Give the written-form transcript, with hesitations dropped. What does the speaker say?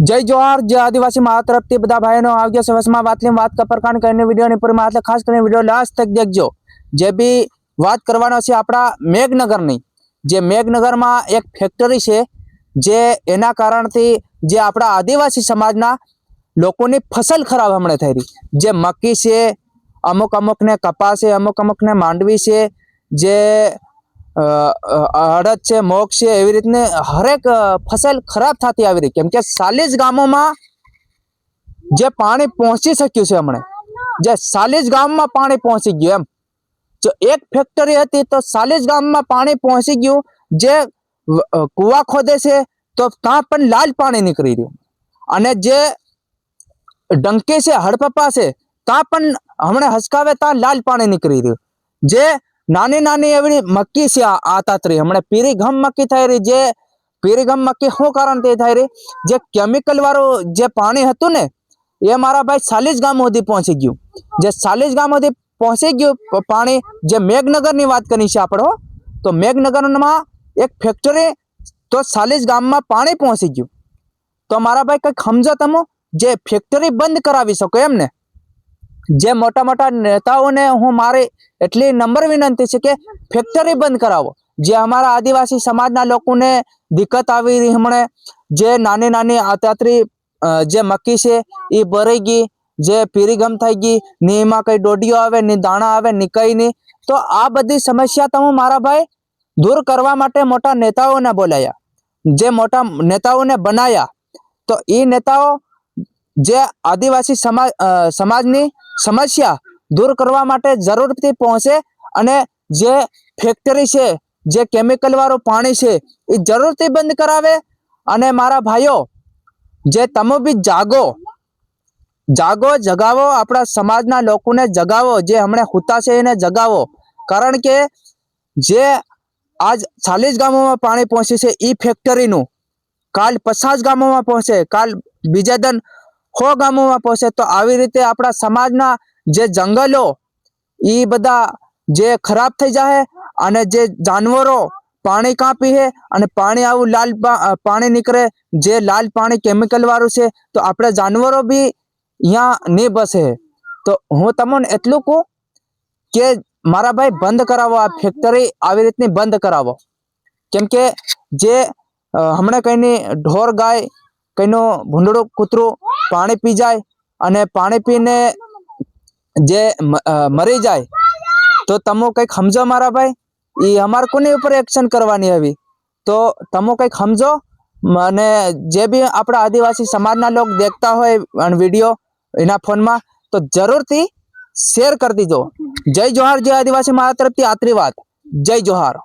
जय जोहार जय आदिवासी मारा तरफ थी बधा भाई आवजो सवसमा बात लीम बात का प्रकार करीने वीडियो ने पूरी मात्र खास કરીને वीडियो लास्ट तक देखजो। जे भी बात करवानो छे आपड़ा मेघनगरनी, जे मेघनगરમાં એક ફેક્ટરી છે જે એના કારણથી જે આપણા આદિવાસી સમાજના લોકોની ફસલ ખરાબ હમણે થઈ રહી, જે મક્કી છે, અમુક અમુકને કપાસ છે, અમુક અમુકને માંડવી છે, જે અડદ છે, મોગ છે, એવી રીતને હરેક ફસલ ખરાબ થતી આવી રહી, કેમ કે 40 ગામોમાં જે પાણી પહોંચી શક્યું છે હમણે, જે 40 ગામમાં પાણી પહોંચી ગયું એમ, जो एक फैक्टरी थी तो 40 गाम में पानी पहुंची गयु, जे कुआ खोदे से तो ता पण लाल पानी निकली रह्यु, अने जे डंके से हड़पपा से ता पण हमणे हसकावे ता लाल पानी निकली रह्यु, जे नानी नानी एवडी मक्की से आता रही, हमणे पीरीगम मक्की थई रही, जे पीरीगम मक्की शू कारण ते थई रही, जे केमिकल वाळो जे पानी हतुं ने ए मारा भाई 40 गाम सुधी पहोंची गयुं, जे 40 गाम सुधी पहुंची गयु पानी। जे मेघनगर की बात करी आपड़ो तो मेघनगर में एक फैक्टरी तो 40 गाम में पानी पहुंची गयु, तो मारा भाई कई समझो तमो, जे फैक्टरी बंद करावी सको एम ने। जे मोटा मोटा नेताओं ने हूँ मारे एटली नंबर विनंती है कि फैक्टरी बंद करावो, जे हमारा आदिवासी समाजना लोगों ने दिक्कत आवी रही हमणे, जे नानी नानी आतात्री जे मक्की से ई भराई गई, जे पीरीगम थई गई, नी एमां कई डोडियो आवे, नी दाणा आवे, नी कई नहीं, तो आ बधी समस्या तमे मारा भाई दूर करवा माटे मोटा नेताओं ने बोलाया, जे मोटा नेताओं ने बनाया, तो ई नेताओं जे आदिवासी समाजनी समस्या दूर करवा माटे जरूरथी पहोंचे, अने जे फैक्टरी छे, जे केमिकल वाळुं पाणी छे ई जरूरथी बंद करावे। अने मारा भाईओ जे तमे बी जागो जागो जगावो, अपना समाजना लोकोने जगावो, जे हमणे हुता छे एने जगावो, कारण के जे आज 40 गामों में पानी पहुंचे छे ई फैक्टरी नु काल 50 गामों में पहुंचे, काल बीजा दिन 100 गामों में पहुंचे, तो आवी रीते अपना समाजना जे जंगलो ई बधा जे खराब थई जाए, अने जे जानवरों पानी कां पीए अने पानी आवुं लाल पानी निकळे, जे लाल पानी केमिकल वाळुं छे, तो आपणे जानवरों भी यहाँ नहीं बसे। तो हूँ तमोने एटलुं कहूं के मारा भाई बंद करावो, आ फैक्टरी आवी रीतनी बंद करावो, केम के जे हमणे कईनी ढोर गाय कईनो भूंडड़ो कूतरू पानी पी जाए अने पानी पीने जे मरी जाए, तो तमो कईक समझो मारा भाई, ई अमार कोनी उपर एक्शन करवानी हवी, तो तमो कईक समझो। अने जे भी आपड़ा आदिवासी समाजना लोग देखता होय वीडियो एना फोन में, तो जरूर थी शेर कर दीजो। जय जोहार जय आदिवासी मारा तरफ थी आतरी बात, जय जोहार।